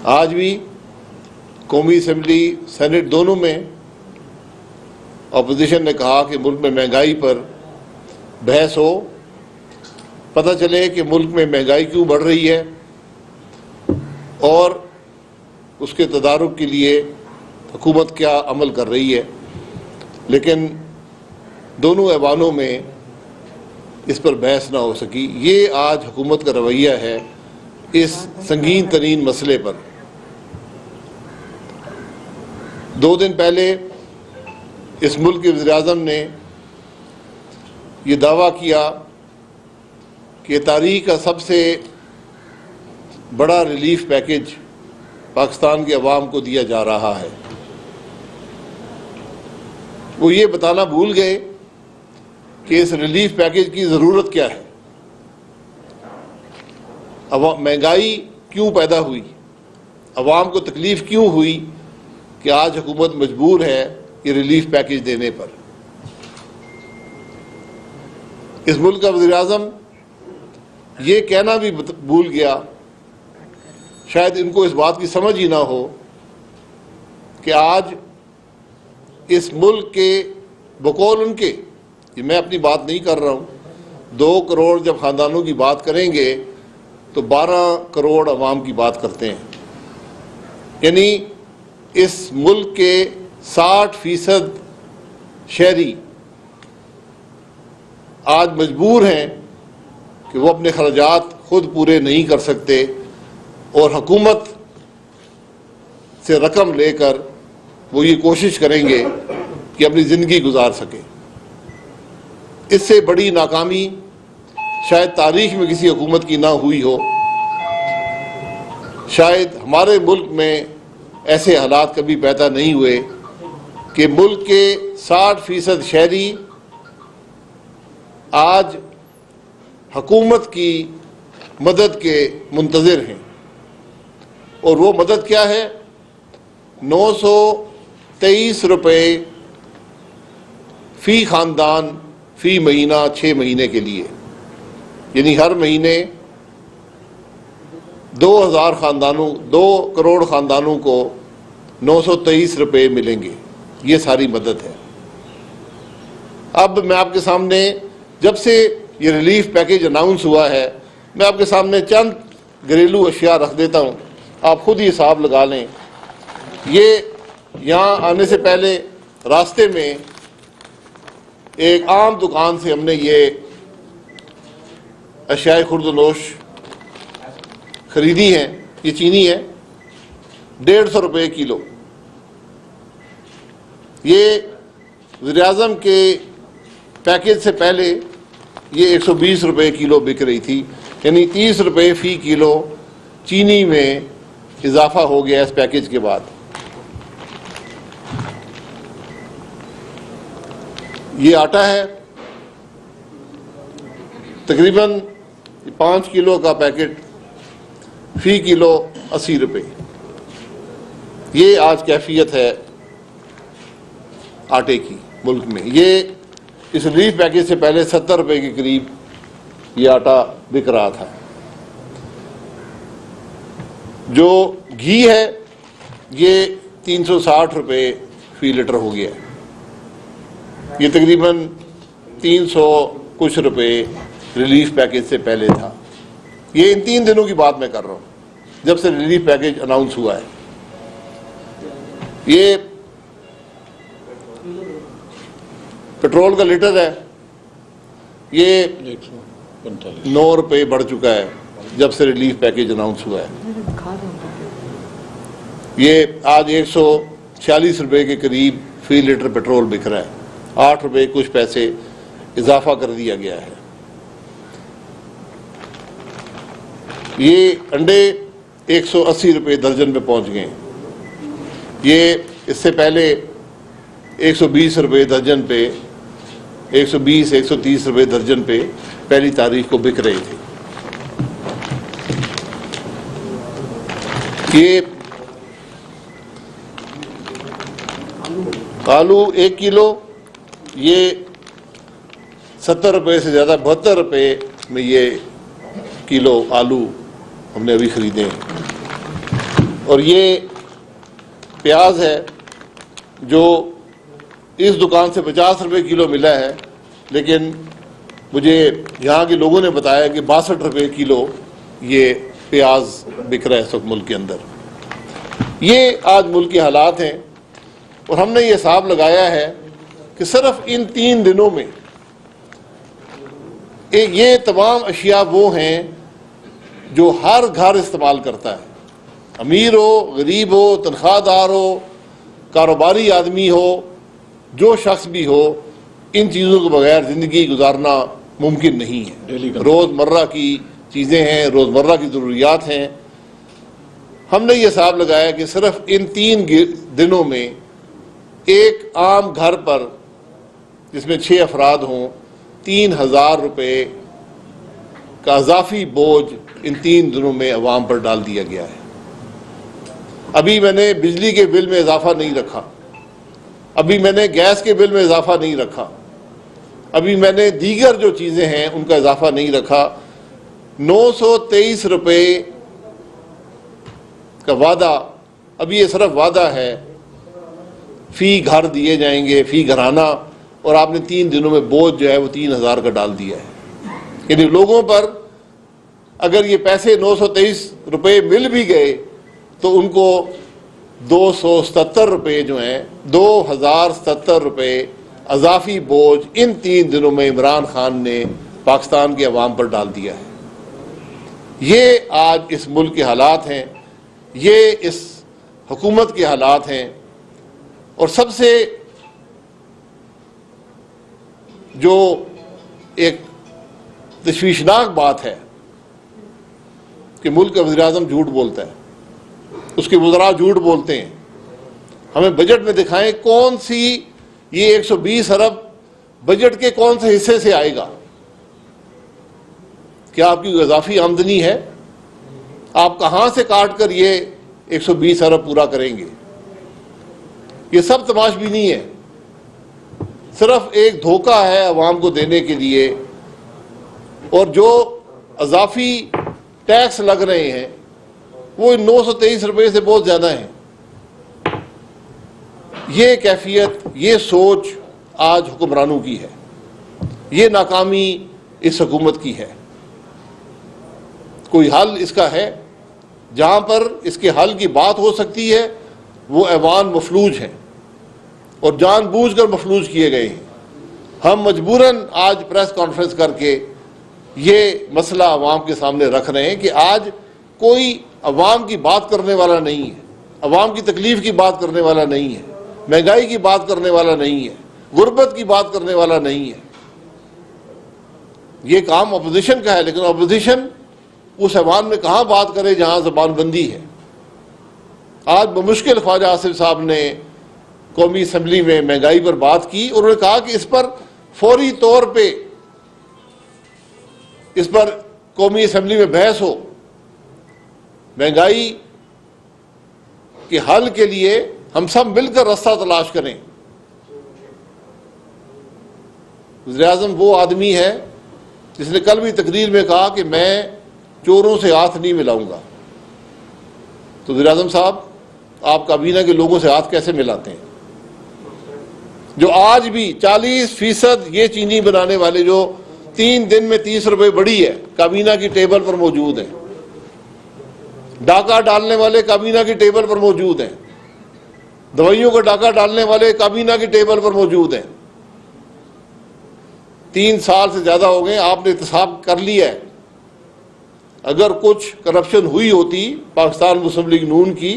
आज भी कौमी असम्बली सेनेट दोनों में अपोजिशन ने कहा कि मुल्क में महंगाई पर बहस हो, पता चले कि मुल्क में महंगाई क्यों बढ़ रही है और उसके तदारुक के लिए हुकूमत क्या अमल कर रही है। लेकिन दोनों ऐवानों में इस पर बहस ना हो सकी। ये आज हुकूमत का रवैया है इस संगीन तरीन मसले पर। 2 दिन पहले इस मुल्क के वज़ीर-ए-आज़म ने ये दावा किया कि तारीख का सबसे बड़ा रिलीफ पैकेज पाकिस्तान के अवाम को दिया जा रहा है। वो ये बताना भूल गए कि इस रिलीफ पैकेज की ज़रूरत क्या है, महंगाई क्यों पैदा हुई, अवाम को तकलीफ़ क्यों हुई कि आज हुकूमत मजबूर है ये रिलीफ पैकेज देने पर। इस मुल्क का वज़ीर-ए-आज़म ये कहना भी भूल गया, शायद इनको इस बात की समझ ही ना हो कि आज इस मुल्क के बकौल उनके, ये मैं अपनी बात नहीं कर रहा हूँ, 2 करोड़ जब ख़ानदानों की बात करेंगे तो 12 करोड़ अवाम की बात करते हैं। यानी इस मुल्क के 60% शहरी आज मजबूर हैं कि वो अपने खर्चात खुद पूरे नहीं कर सकते और हुकूमत से रकम लेकर वो ये कोशिश करेंगे कि अपनी ज़िंदगी गुजार सकें। इससे बड़ी नाकामी शायद तारीख में किसी हुकूमत की ना हुई हो। शायद हमारे मुल्क में ऐसे हालात कभी पैदा नहीं हुए कि मुल्क के 60% शहरी आज हुकूमत की मदद के मुंतज़िर हैं। और वो मदद क्या है? 923 रुपये फ़ी ख़ानदान फ़ी महीना 6 महीने के लिए, यानी हर महीने 2000 ख़ानदानों 2 करोड़ ख़ानदानों को 923 रुपये मिलेंगे। ये सारी मदद है। अब मैं आपके सामने, जब से ये रिलीफ पैकेज अनाउंस हुआ है, मैं आपके सामने चंद घरेलू अशिया रख देता हूँ, आप खुद ही हिसाब लगा लें। ये यहाँ आने से पहले रास्ते में एक आम दुकान से हमने ये अशियाए खुर्दनोश खरीदी हैं। ये चीनी है, 150 रुपये किलो। ये वज़ीर-ए-आज़म के पैकेज से पहले ये 120 रुपये किलो बिक रही थी, यानी 30 रुपये फ़ी किलो चीनी में इजाफा हो गया इस पैकेज के बाद। ये आटा है, तकरीबन 5 किलो का पैकेट, फ़ी किलो 80 रुपये। ये आज कैफियत है आटे की मुल्क में। ये इस रिलीफ पैकेज से पहले 70 रुपये के करीब ये आटा बिक रहा था। जो घी है ये 360 रुपये फ़ी लीटर हो गया है। ये तकरीबन 300 कुछ रुपये रिलीफ पैकेज से पहले था। ये इन 3 दिनों की बात मैं कर रहा हूँ, जब से रिलीफ पैकेज अनाउंस हुआ है। ये पेट्रोल का लीटर है, ये 9 रुपये बढ़ चुका है जब से रिलीफ पैकेज अनाउंस हुआ है। ये आज 146 रुपये के करीब फ़ी लीटर पेट्रोल बिक रहा है। 8 रुपये कुछ पैसे इजाफा कर दिया गया है। ये अंडे 180 रुपये दर्जन पे पहुंच गए। ये इससे पहले 120 रुपये दर्जन पे, 120-130 रुपये दर्जन पे पहली तारीख को बिक रहे थे। ये आलू 1 किलो ये 70 रुपये से ज़्यादा, 72 रुपये में ये किलो आलू हमने अभी ख़रीदे हैं। और ये प्याज है जो इस दुकान से 50 रुपये किलो मिला है, लेकिन मुझे यहाँ के लोगों ने बताया कि 62 रुपये किलो ये प्याज बिक रहा है इस वक्त मुल्क के अंदर। ये आज मुल्क के हालात हैं और हमने ये हिसाब लगाया है कि सिर्फ इन 3 दिनों में ये तमाम अशिया वो हैं जो हर घर इस्तेमाल करता है, अमीर हो, गरीब हो, तनख्वाहदार हो, कारोबारी आदमी हो, जो शख्स भी हो, इन चीज़ों के बगैर ज़िंदगी गुजारना मुमकिन नहीं है। रोज़मर्रा की चीज़ें हैं, रोज़मर्रा की ज़रूरियात हैं। हमने ये हिसाब लगाया कि सिर्फ इन 3 दिनों में एक आम घर पर जिसमें 6 अफराद हों 3000 रुपये का इजाफी बोझ इन 3 दिनों में अवाम पर डाल दिया गया है। अभी मैंने बिजली के बिल में इजाफा नहीं रखा, अभी मैंने गैस के बिल में इजाफा नहीं रखा, अभी मैंने दीगर जो चीज़ें हैं उनका इजाफा नहीं रखा। 923 रुपये का वादा, अभी ये सिर्फ वादा है, फ़ी घर दिए जाएंगे, फ़ी घराना, और आपने 3 दिनों में बोझ जो है वो 3000 का डाल दिया है। यानी लोगों पर अगर ये पैसे 923 रुपये मिल भी गए तो उनको 277 रुपये जो हैं, 2077 रुपये अजाफी बोझ इन 3 दिनों में इमरान खान ने पाकिस्तान के अवाम पर डाल दिया है। ये आज इस मुल्क के हालात हैं, ये इस हुकूमत के हालात हैं। और सबसे जो एक तशवीशनाक बात है कि मुल्क का वज़ीर-ए-आज़म झूठ बोलता है, उसके वज़रा झूठ बोलते हैं। हमें बजट में दिखाएं कौन सी ये 120 अरब बजट के कौन से हिस्से से आएगा। क्या आपकी इजाफी आमदनी है? आप कहां से काट कर ये 120 अरब पूरा करेंगे? ये सब तमाशबीनी है, सिर्फ एक धोखा है अवाम को देने के लिए। और जो इजाफी टैक्स लग रहे हैं वो 923 रुपये से बहुत ज़्यादा हैं। ये कैफियत, ये सोच आज हुक्मरानों की है, ये नाकामी इस हुकूमत की है। कोई हल इसका है? जहाँ पर इसके हल की बात हो सकती है वो ऐवान मफलूज हैं और जानबूझकर मफलूज किए गए हैं। हम मजबूरन आज प्रेस कॉन्फ्रेंस करके ये मसला अवाम के सामने रख रहे हैं कि आज कोई अवाम की बात करने वाला नहीं है, अवाम की तकलीफ की बात करने वाला नहीं है, महंगाई की बात करने वाला नहीं है, गुर्बत की बात करने वाला नहीं है। ये काम अपोजिशन का है, लेकिन अपोजिशन उस ऐवान में कहाँ बात करे जहाँ ज़बानबंदी है। आज बमुश्किल ख्वाजा आसिफ साहब ने कौमी असम्बली में महंगाई पर बात की और उन्होंने कहा कि इस पर फौरी तौर पे इस पर कौमी असम्बली में बहस हो, महंगाई के हल के लिए हम सब मिलकर रास्ता तलाश करें। वज़ीर-ए-आज़म वो आदमी है जिसने कल भी तकरीर में कहा कि मैं चोरों से हाथ नहीं मिलाऊंगा। तो वज़ीर-ए-आज़म साहब, आप काबीना के लोगों से हाथ कैसे मिलाते हैं? जो आज भी 40% ये चीनी बनाने वाले जो 3 दिन में 30 रुपये बढ़ी है काबीना की टेबल पर मौजूद हैं, डाका डालने वाले काबीना की टेबल पर मौजूद हैं, दवाइयों का डाका डालने वाले काबीना की टेबल पर मौजूद हैं। 3 साल से ज़्यादा हो गए, आपने इत्तेसाब कर लिया है। अगर कुछ करप्शन हुई होती पाकिस्तान मुस्लिम लीग नून की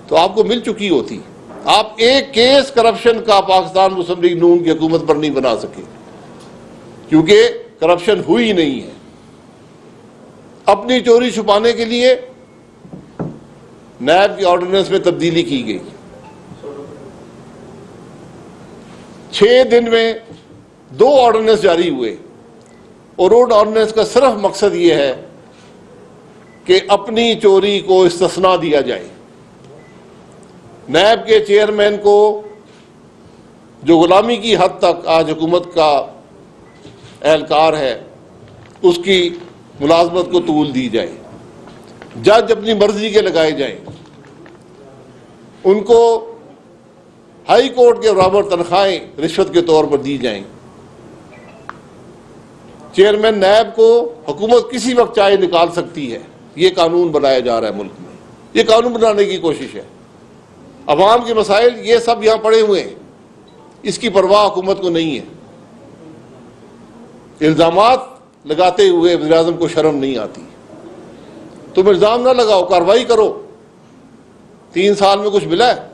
तो आपको मिल चुकी होती। आप एक केस करप्शन का पाकिस्तान मुस्लिम लीग नून की हुकूमत पर नहीं बना सके क्योंकि करप्शन हुई ही नहीं है। अपनी चोरी छुपाने के लिए नैब की ऑर्डिनेंस में तब्दीली की गई। 6 दिन में 2 ऑर्डिनेंस जारी हुए और उन ऑर्डिनेंस का सिर्फ मकसद ये है कि अपनी चोरी को इस्तिस्ना दिया जाए। नैब के चेयरमैन को जो गुलामी की हद तक आज हुकूमत का एहलकार है उसकी मुलाजमत को तूल दी जाए, जज अपनी मर्जी के लगाए जाएं, उनको हाई कोर्ट के बराबर तनख्वाहें रिश्वत के तौर पर दी जाएं। चेयरमैन नैब को हुकूमत किसी वक्त चाहे निकाल सकती है। ये कानून बनाया जा रहा है मुल्क में, ये कानून बनाने की कोशिश है। अवाम के मसाइल ये सब यहाँ पड़े हुए हैं, इसकी परवाह हुकूमत को नहीं है। इल्जामात लगाते हुए वज़ीर-ए-आज़म को शर्म नहीं आती। तुम इल्ज़ाम ना लगाओ, कार्रवाई करो। 3 साल में कुछ मिला है?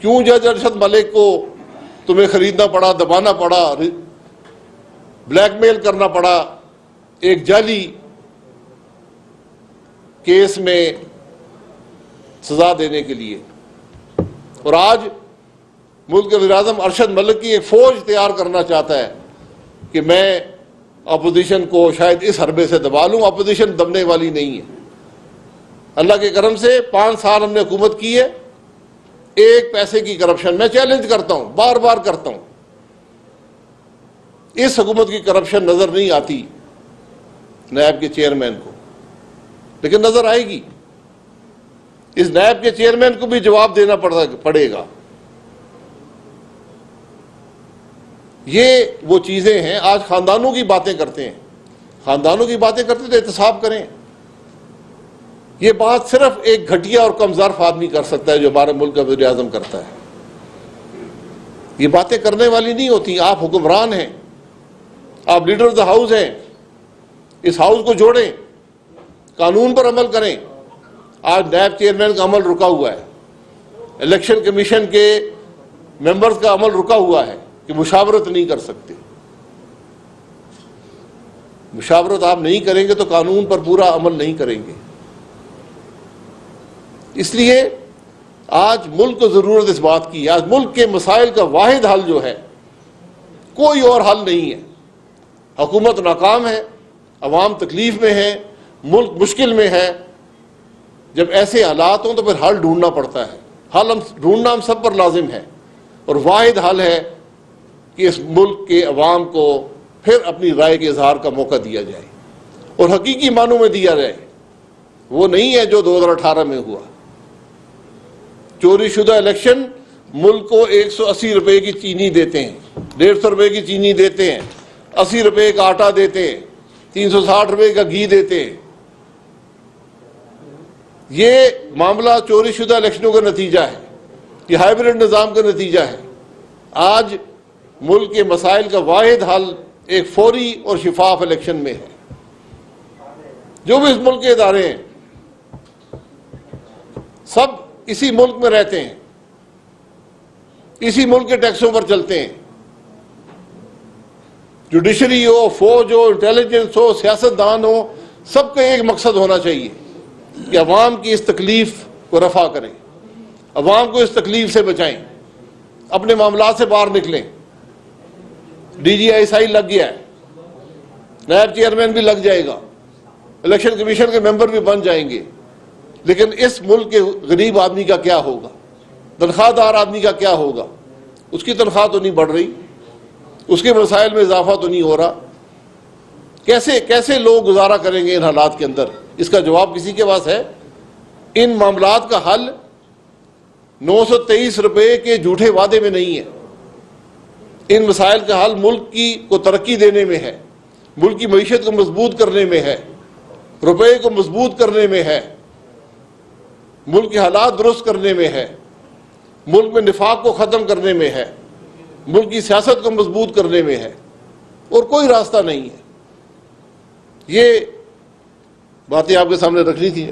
क्यों जज अरशद मलिक को तुम्हें खरीदना पड़ा, दबाना पड़ा, ब्लैकमेल करना पड़ा एक जाली केस में सजा देने के लिए? और आज मुल्क के वज़ीर-ए-आज़म अरशद मलिक की एक फौज तैयार करना चाहता है कि मैं अपोजिशन को शायद इस हरबे से दबा लूं। अपोजिशन दबने वाली नहीं है। अल्लाह के करम से 5 साल हमने हुकूमत की है, एक पैसे की करप्शन, मैं चैलेंज करता हूं, बार बार करता हूं, इस हुकूमत की करप्शन नजर नहीं आती नैब के चेयरमैन को, लेकिन नजर आएगी। इस नैब के चेयरमैन को भी जवाब देना पड़ेगा। ये वो चीजें हैं। आज खानदानों की बातें करते हैं, खानदानों की बातें करते तो एहतसाब करें। ये बात सिर्फ एक घटिया और कमजोर आदमी कर सकता है जो हमारे मुल्क का वज़ीर-ए-आज़म करता है। ये बातें करने वाली नहीं होती। आप हुक्मरान हैं, आप लीडर ऑफ द हाउस हैं। इस हाउस को जोड़ें, कानून पर अमल करें। आज नैब चेयरमैन का अमल रुका हुआ है, इलेक्शन कमीशन के मेंबर्स का अमल रुका हुआ है कि मुशावरत नहीं कर सकते। मुशावरत आप नहीं करेंगे तो कानून पर पूरा अमल नहीं करेंगे। इसलिए आज मुल्क को जरूरत इस बात की है। आज मुल्क के मसाइल का वाहिद हल जो है, कोई और हल नहीं है। हुकूमत नाकाम है, अवाम तकलीफ में है, मुल्क मुश्किल में है। जब ऐसे हालात हों तो फिर हल ढूंढना पड़ता है। हल ढूंढना हम सब पर लाजिम है, और वाहिद हल है कि इस मुल्क के अवाम को फिर अपनी राय के इजहार का मौका दिया जाए, और हकीकी मानों में दिया जाए। वो नहीं है जो 2018 में हुआ। चोरी शुदा इलेक्शन मुल्क को 180 रुपए की चीनी देते हैं, 150 रुपए की चीनी देते हैं, 80 रुपए का आटा देते हैं, 360 रुपए का घी देते हैं। ये मामला चोरी शुदा इलेक्शनों का नतीजा है, ये हाइब्रिड निज़ाम का नतीजा है। आज मुल्क के मसाइल का वाहिद हल एक फौरी और शिफाफ इलेक्शन में है। जो भी इस मुल्क के इदारे हैं सब इसी मुल्क में रहते हैं, इसी मुल्क के टैक्सों पर चलते हैं। जुडिशरी हो, फौज हो, इंटेलिजेंस हो, सियासतदान हो, सबका एक मकसद होना चाहिए कि अवाम की इस तकलीफ को रफा करें, अवाम को इस तकलीफ से बचाएं, अपने मामलात से बाहर निकलें। DGI लग गया है, नायब चेयरमैन भी लग जाएगा, इलेक्शन कमीशन के मेंबर भी बन जाएंगे, लेकिन इस मुल्क के गरीब आदमी का क्या होगा, तनख्वाहदार आदमी का क्या होगा? उसकी तनख्वाह तो नहीं बढ़ रही, उसके मसाइल में इजाफा तो नहीं हो रहा। कैसे कैसे लोग गुजारा करेंगे इन हालात के अंदर? इसका जवाब किसी के पास है? इन मामलात का हल 923 रुपए के झूठे वादे में नहीं है। इन मसाइल का हल मुल्क की को तरक्की देने में है, मुल्क की मईशत को मजबूत करने में है, रुपये को मजबूत करने में है, मुल्क के हालात दुरुस्त करने में है, मुल्क में निफाक को ख़त्म करने में है, मुल्क की सियासत को मजबूत करने में है, और कोई रास्ता नहीं है। ये बातें आपके सामने रखनी थी।